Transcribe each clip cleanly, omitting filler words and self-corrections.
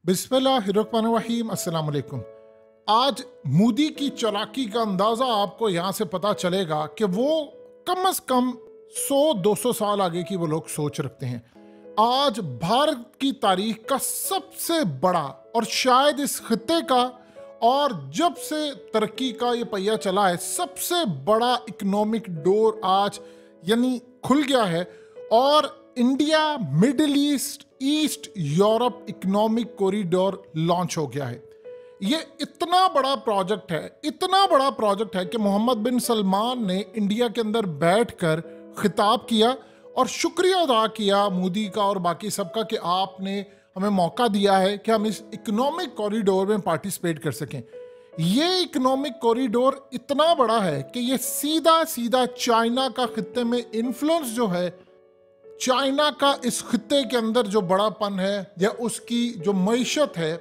बिस्मिल्लाहिर्रहमानिर्रहीम, अस्सलाम वालेकुम। आज मोदी की चालाकी का अंदाज़ा आपको यहाँ से पता चलेगा कि वो कम से कम 100-200 साल आगे की वो लोग सोच रखते हैं। आज भारत की तारीख का सबसे बड़ा और शायद इस खित्ते का और जब से तरक्की का ये पहिया चला है सबसे बड़ा इकोनॉमिक डोर आज यानी खुल गया है। और India middle east east Europe economic corridor launch हो गया है। ये इतना बड़ा प्रोजेक्ट है, इतना बड़ा प्रोजेक्ट है कि मोहम्मद बिन सलमान ने इंडिया के अंदर बैठकर खिताब किया और शुक्रिया अदा किया मोदी का और बाकी सबका कि आपने हमें मौका दिया है कि हम इस इकोनॉमिक कॉरिडोर में पार्टिसिपेट कर सकें। ये इकोनॉमिक कॉरिडोर इतना बड़ा है कि ये सीधा सीधा चाइना का खित्ते में इन्फ्लुएंस जो है, चाइना का इस खित्ते के अंदर जो बड़ापन है या उसकी जो मईशत है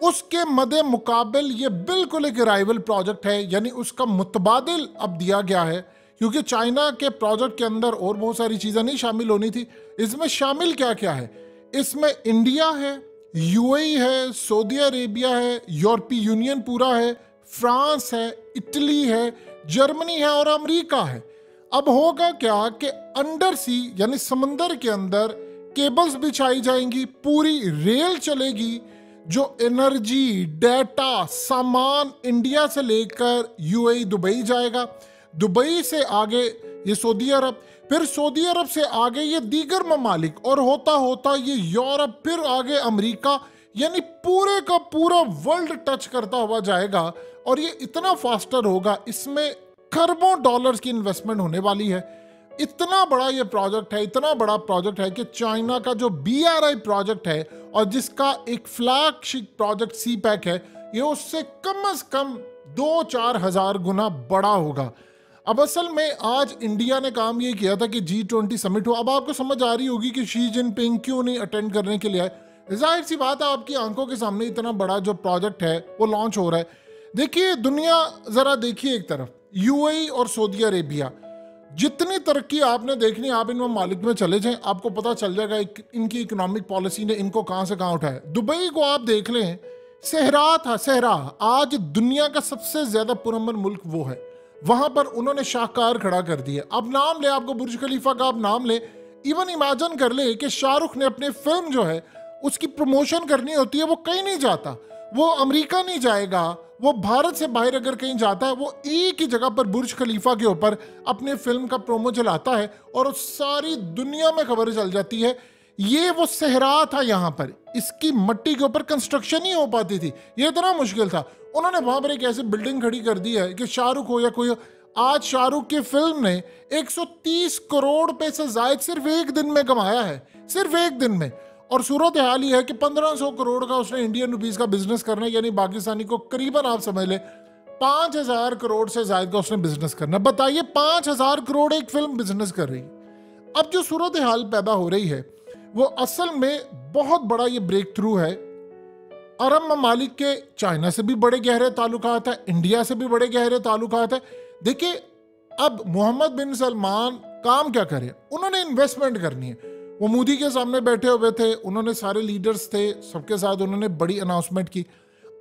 उसके मद्दे मुकाबिल ये बिल्कुल एक राइवल प्रोजेक्ट है, यानी उसका मुतबादिल अब दिया गया है। क्योंकि चाइना के प्रोजेक्ट के अंदर और बहुत सारी चीज़ें नहीं शामिल होनी थी। इसमें शामिल क्या क्या है? इसमें इंडिया है, यूएई है, सऊदी अरेबिया है, यूरोपीय यूनियन पूरा है, फ्रांस है, इटली है, जर्मनी है और अमेरिका है। अब होगा क्या कि अंडर सी यानी समंदर के अंदर केबल्स बिछाई जाएंगी, पूरी रेल चलेगी, जो एनर्जी, डेटा, सामान इंडिया से लेकर यूएई दुबई जाएगा, दुबई से आगे ये सऊदी अरब, फिर सऊदी अरब से आगे ये दीगर ममालिक और होता होता ये यूरोप, फिर आगे अमेरिका, यानी पूरे का पूरा वर्ल्ड टच करता हुआ जाएगा। और ये इतना फास्टर होगा, इसमें खरबों डॉलर्स की इन्वेस्टमेंट होने वाली है। इतना बड़ा ये प्रोजेक्ट है, इतना बड़ा प्रोजेक्ट है कि चाइना का जो BRI प्रोजेक्ट है और जिसका एक फ्लैगशिप प्रोजेक्ट CPEC है, ये उससे कम से कम 2-4 हजार गुना बड़ा होगा। अब असल में आज इंडिया ने काम ये किया था कि G20 समिट हो। अब आपको समझ आ रही होगी कि शी जिनपिंग क्यों नहीं अटेंड करने के लिए आए। जाहिर सी बात है, आपकी आंखों के सामने इतना बड़ा जो प्रोजेक्ट है वो लॉन्च हो रहा है। देखिए दुनिया जरा देखिए, एक तरफ यूएई और सऊदी अरेबिया, जितनी तरक्की आपने देखनी, आप इन मालिक में चले जाएं, आपको पता चल जाएगा इनकी इकोनॉमिक पॉलिसी ने इनको कहां से कहां उठाया। दुबई को आप देख लें, सहरा था, सहरा आज दुनिया का सबसे ज्यादा पुरअमन मुल्क वो है, वहां पर उन्होंने शाहकार खड़ा कर दिया। अब नाम ले, आपको बुर्ज खलीफा का आप नाम ले, इवन इमेजिन कर ले कि शाहरुख ने अपनी फिल्म जो है उसकी प्रमोशन करनी होती है, वो कहीं नहीं जाता, वो अमेरिका नहीं जाएगा, वो भारत से बाहर अगर कहीं जाता है वो एक ही जगह पर बुर्ज खलीफा के ऊपर अपने फिल्म का प्रोमो चलाता है और सारी दुनिया में खबर चल जाती है। ये वो सहरा था, यहाँ पर इसकी मट्टी के ऊपर कंस्ट्रक्शन ही हो पाती थी, ये इतना मुश्किल था। उन्होंने वहां पर एक ऐसी बिल्डिंग खड़ी कर दी है कि शाहरुख हो या कोई हो, आज शाहरुख की फिल्म ने 130 करोड़ रुपए से ज्यादा सिर्फ एक दिन में कमाया है, सिर्फ एक दिन में। और सूरत हाल ही है कि 1500 करोड़ का उसने इंडियन रुपीस का बिजनेस करना है, यानी पाकिस्तानी को करीबन आप समझ ले 5000 करोड़ से ज्यादा का उसने बिजनेस करना। बताइए 5000 करोड़ एक फिल्म बिजनेस कर रही है। अब जो सूरत हाल पैदा हो रही है वो असल में बहुत बड़ा ये ब्रेक थ्रू है। अरब ममालिक के चाइना से भी बड़े गहरे ताल्लुकात है, इंडिया से भी बड़े गहरे ताल्लुकात है। देखिए अब मोहम्मद बिन सलमान काम क्या करे, उन्होंने इन्वेस्टमेंट करनी है। वो मोदी के सामने बैठे हुए थे, उन्होंने सारे लीडर्स थे, सबके साथ उन्होंने बड़ी अनाउंसमेंट की।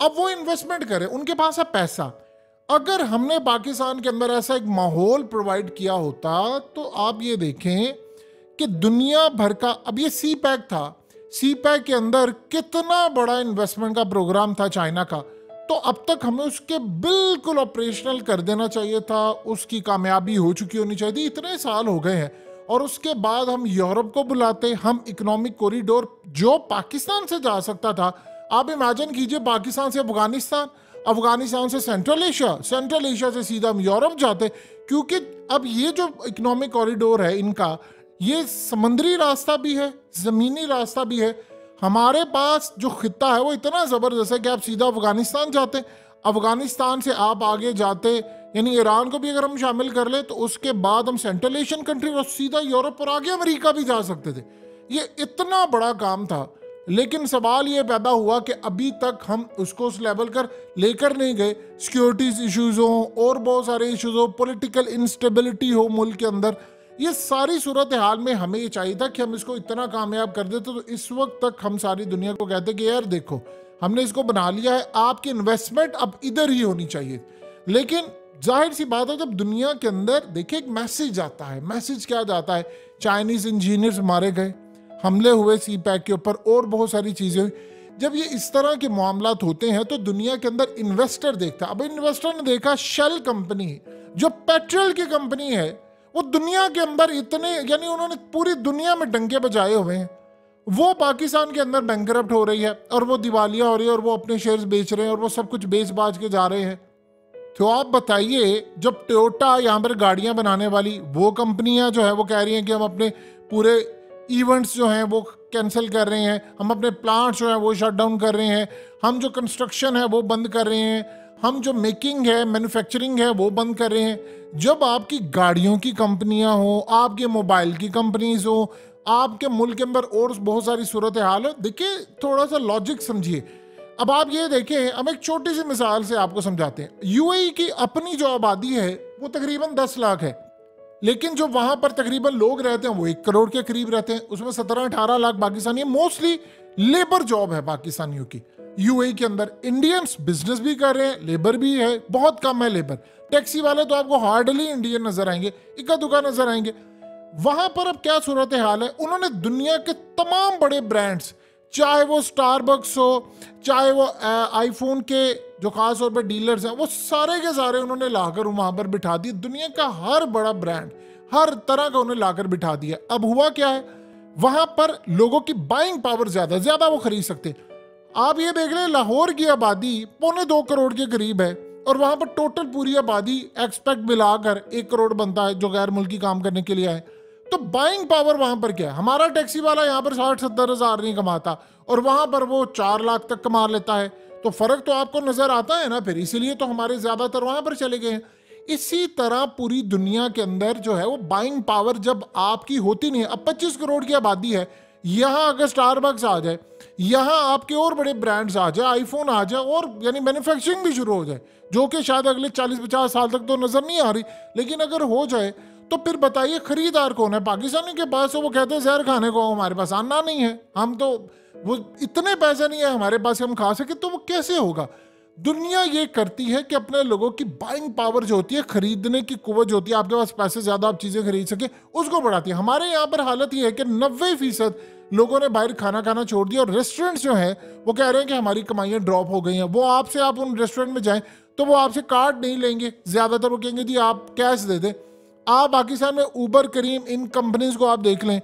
अब वो इन्वेस्टमेंट करे, उनके पास है पैसा। अगर हमने पाकिस्तान के अंदर ऐसा एक माहौल प्रोवाइड किया होता तो आप ये देखें कि दुनिया भर का, अब ये CPEC था, CPEC के अंदर कितना बड़ा इन्वेस्टमेंट का प्रोग्राम था चाइना का, तो अब तक हमें उसके बिल्कुल ऑपरेशनल कर देना चाहिए था, उसकी कामयाबी हो चुकी होनी चाहिए थी। इतने साल हो गए हैं और उसके बाद हम यूरोप को बुलाते, हम इकोनॉमिक कॉरिडोर जो पाकिस्तान से जा सकता था, आप इमेजिन कीजिए पाकिस्तान से अफगानिस्तान, अफगानिस्तान से सेंट्रल एशिया, सेंट्रल एशिया से सीधा हम यूरोप जाते। क्योंकि अब ये जो इकोनॉमिक कॉरिडोर है इनका, ये समुद्री रास्ता भी है, जमीनी रास्ता भी है। हमारे पास जो खित्ता है वो इतना जबरदस्त है कि आप सीधा अफगानिस्तान जाते, अफगानिस्तान से आप आगे जाते, यानी ईरान को भी अगर हम शामिल कर ले तो उसके बाद हम सेंट्रल एशियन कंट्री और सीधा यूरोप और आगे अमेरिका भी जा सकते थे। ये इतना बड़ा काम था, लेकिन सवाल ये पैदा हुआ कि अभी तक हम उसको उस लेवल कर लेकर नहीं गए। सिक्योरिटीज इश्यूज हो और बहुत सारे इश्यूज हो, पॉलिटिकल इंस्टेबिलिटी हो मुल्क के अंदर, ये सारी सूरत हाल में हमें ये चाहिए था कि हम इसको इतना कामयाब कर देते, तो इस वक्त तक हम सारी दुनिया को कहते कि यार देखो हमने इसको बना लिया है, आपकी इन्वेस्टमेंट अब इधर ही होनी चाहिए। लेकिन जाहिर सी बात है जब दुनिया के अंदर देखिए एक मैसेज आता है, मैसेज क्या जाता है, चाइनीज इंजीनियर्स मारे गए, हमले हुए सी पैक के ऊपर और बहुत सारी चीजें हुई। जब ये इस तरह के मामलात होते हैं तो दुनिया के अंदर इन्वेस्टर देखता है। अब इन्वेस्टर ने देखा शेल कंपनी जो पेट्रोल की कंपनी है, वो दुनिया के अंदर इतने, यानी उन्होंने पूरी दुनिया में डंके बजाए हुए हैं, वो पाकिस्तान के अंदर बैंकरप्ट हो रही है और वो दिवालिया हो रही है और वो अपने शेयर्स बेच रहे हैं और वो सब कुछ बेच बाज के जा रहे हैं। तो आप बताइए, जब टोयोटा यहाँ पर गाड़ियां बनाने वाली वो कंपनियां जो है वो कह रही हैं कि हम अपने पूरे इवेंट्स जो हैं वो कैंसिल कर रहे हैं, हम अपने प्लांट्स जो हैं वो शट डाउन कर रहे हैं, हम जो कंस्ट्रक्शन है वो बंद कर रहे हैं, हम जो मेकिंग है मैन्युफैक्चरिंग है वो बंद कर रहे हैं। जब आपकी गाड़ियों की कंपनियां हो, आपके मोबाइल की कंपनीज हो, आपके मुल्क के अंदर और बहुत सारी सूरत हाल हो, देखिए थोड़ा सा लॉजिक समझिए। अब आप ये देखें, हम एक छोटी सी मिसाल से आपको समझाते हैं। यूएई की अपनी जो आबादी है वो तकरीबन 10 लाख है, लेकिन जो वहां पर तकरीबन लोग रहते हैं वो 1 करोड़ के करीब रहते हैं। उसमें 17-18 lakh Pakistani, mostly labour job है पाकिस्तानियों की। यूएई के अंदर इंडियंस बिजनेस भी कर रहे हैं, लेबर भी है, बहुत कम है लेबर। टैक्सी वाले तो आपको हार्डली इंडियन नजर आएंगे, इक्का दुक्का नजर आएंगे। वहां पर अब क्या सूरत हाल है, उन्होंने दुनिया के तमाम बड़े ब्रांड्स, चाहे वो स्टारबक्स हो, चाहे वो आईफोन के जो खास तौर पर डीलर्स हैं, वो सारे के सारे उन्होंने लाकर वहां पर बिठा दिए। दुनिया का हर बड़ा ब्रांड, हर तरह का उन्हें लाकर बिठा दिया। अब हुआ क्या है, वहां पर लोगों की बाइंग पावर ज्यादा वो खरीद सकते। आप ये देख लें, लाहौर की आबादी 2.25 करोड़ के करीब है और वहां पर टोटल पूरी आबादी एक्सपेक्ट मिलाकर 1 करोड़ बनता है जो गैर मुल्की काम करने के लिए आए। तो बाइंग पावर वहां पर क्या है, हमारा टैक्सी वाला यहाँ पर 60-70 हज़ार नहीं कमाता और वहां पर वो 4 लाख तक कमा लेता है। तो फर्क तो आपको नजर आता है ना, फिर इसीलिए तो हमारे ज्यादातर वहां पर चले गए हैं। इसी तरह पूरी दुनिया के अंदर जो है वो बाइंग पावर जब आपकी होती नहीं है। अब 25 करोड़ की आबादी है, यहाँ अगर स्टारबक्स आ जाए, यहाँ आपके और बड़े ब्रांड्स आ जाए, आईफोन आ जाए और यानी मैन्युफैक्चरिंग भी शुरू हो जाए, जो कि शायद अगले 40-50 साल तक तो नजर नहीं आ रही, लेकिन अगर हो जाए तो फिर बताइए खरीदार कौन है? पाकिस्तानी के पास है, वो कहते हैं जहर खाने को हमारे पास आना नहीं है, हम तो वो इतने पैसे नहीं है हमारे पास हम खा सके, तो वो कैसे होगा? दुनिया ये करती है कि अपने लोगों की बाइंग पावर जो होती है, खरीदने की कुव्वत जो होती है, आपके पास पैसे ज्यादा आप चीजें खरीद सके, उसको बढ़ाती है। हमारे यहाँ पर हालत ये है कि 90% लोगों ने बाहर खाना खाना छोड़ दिया और रेस्टोरेंट्स जो है वो कह रहे हैं कि हमारी कमाइयां ड्रॉप हो गई हैं। वो आपसे, आप उन रेस्टोरेंट में जाएं तो वो आपसे कार्ड नहीं लेंगे, ज्यादातर वो कहेंगे जी आप कैश दे दें। आप पाकिस्तान में उबर, करीम, इन कंपनीज को आप देख लें,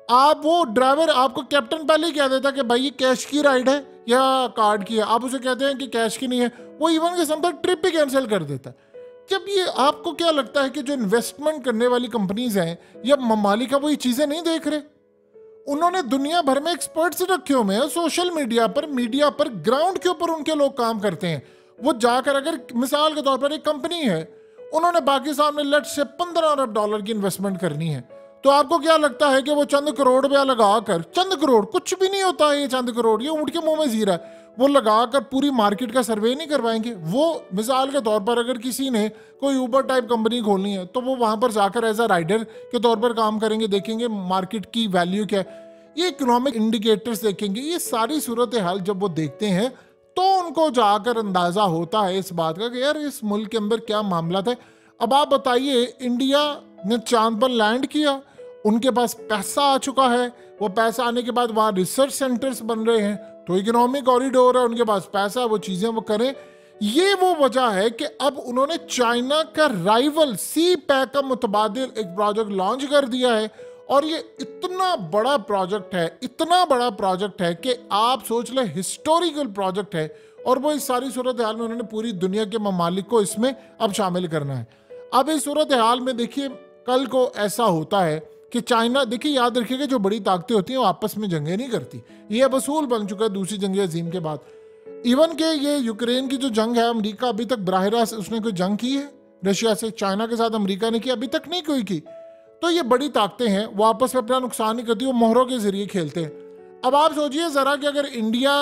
आप वो ड्राइवर आपको कैप्टन पहले ही कह देता कि भाई ये कैश की राइड है या कार्ड की है, आप उसे कहते हैं कि कैश की नहीं है, वो इवन के समझ ट्रिप ही कैंसिल कर देता है। जब ये आपको क्या लगता है कि जो इन्वेस्टमेंट करने वाली कंपनीज हैं या ममालिक है वो ये चीजें नहीं देख रहे? उन्होंने दुनिया भर में एक्सपर्ट्स रखे हुए हैं, सोशल मीडिया पर ग्राउंड के ऊपर उनके लोग काम करते हैं। वो जाकर, अगर मिसाल के तौर पर एक कंपनी है, उन्होंने पाकिस्तान में लेट से $15 अरब की इन्वेस्टमेंट करनी है, तो आपको क्या लगता है कि वो चंद करोड़ रुपया लगाकर, चंद करोड़ कुछ भी नहीं होता है, ये चंद करोड़ ये ऊँट के मुंह में जीरा है, वो लगाकर पूरी मार्केट का सर्वे नहीं करवाएंगे? वो मिसाल के तौर पर अगर किसी ने कोई ऊबर टाइप कंपनी खोलनी है तो वो वहां पर जाकर एज अ राइडर के तौर पर काम करेंगे, देखेंगे मार्केट की वैल्यू क्या है, ये इकोनॉमिक इंडिकेटर्स देखेंगे। ये सारी सूरत हाल जब वो देखते हैं तो उनको जाकर अंदाजा होता है इस बात का कि यार इस मुल्क के अंदर क्या मामला है। अब आप बताइए, इंडिया ने चांद पर लैंड किया, उनके पास पैसा आ चुका है, वो पैसा आने के बाद वहां रिसर्च सेंटर्स बन रहे हैं, तो इकोनॉमिक कॉरिडोर है, उनके पास पैसा, वो चीजें वो करें। ये वो वजह है कि अब उन्होंने चाइना का राइवल सी पैक का मुतबादिल एक प्रोजेक्ट लॉन्च कर दिया है और ये इतना बड़ा प्रोजेक्ट है, इतना बड़ा प्रोजेक्ट है कि आप सोच ले हिस्टोरिकल प्रोजेक्ट है, और वो इस सारी सूरत हाल में उन्होंने पूरी दुनिया के ममालिक को इसमें अब शामिल करना है। अब इस सूरत हाल में देखिए, कल को ऐसा होता है कि चाइना, देखिए याद रखिएगा जो बड़ी ताकतें होती हैं वो आपस में जंगें नहीं करती, ये अब असूल बन चुका है दूसरी जंग अजीम के बाद। इवन के ये यूक्रेन की जो जंग है, अमेरिका अभी तक बराह रास्त उसने कोई जंग की है रशिया से, चाइना के साथ अमेरिका ने की, अभी तक नहीं कोई की। तो ये बड़ी ताकतें हैं, वो आपस में अपना नुकसान नहीं करती, वो मोहरों के जरिए खेलते हैं। अब आप सोचिए जरा कि अगर इंडिया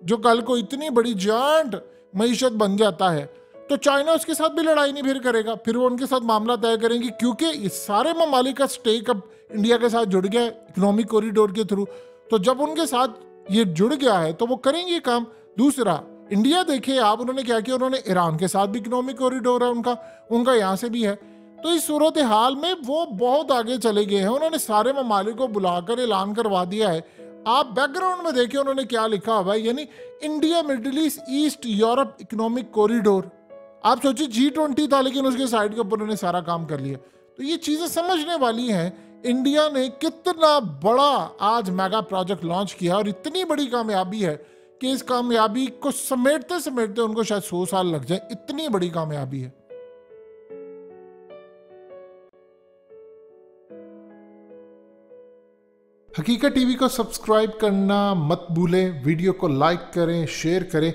जो कल को इतनी बड़ी जायंट मईशत बन जाता है, तो चाइना उसके साथ भी लड़ाई नहीं फिर करेगा, फिर वो उनके साथ मामला तय करेंगे, क्योंकि इस सारे ममालिक का स्टेक अब इंडिया के साथ जुड़ गया है इकोनॉमिक कॉरिडोर के थ्रू। तो जब उनके साथ ये जुड़ गया है तो वो करेंगे काम। दूसरा, इंडिया देखिए आप, उन्होंने क्या किया, उन्होंने ईरान के साथ भी इकोनॉमिक कॉरिडोर है उनका यहाँ से भी है। तो इस सूरत हाल में वो बहुत आगे चले गए हैं, उन्होंने सारे ममालिक को बुलाकर ऐलान करवा दिया है। आप बैकग्राउंड में देखिए उन्होंने क्या लिखा हुआ है, यानी India middle east Europe economic corridor. आप सोचिए G20 था लेकिन उसके साइड के ऊपर उन्होंने सारा काम कर लिया। तो ये चीजें समझने वाली हैं, इंडिया ने कितना बड़ा आज मेगा प्रोजेक्ट लॉन्च किया और इतनी बड़ी कामयाबी है कि इस कामयाबी को समेटते समेटते उनको शायद 100 साल लग जाए, इतनी बड़ी कामयाबी है। हकीकत टीवी को सब्सक्राइब करना मत भूलें, वीडियो को लाइक करें, शेयर करें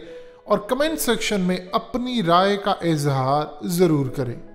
और कमेंट सेक्शन में अपनी राय का इजहार जरूर करें।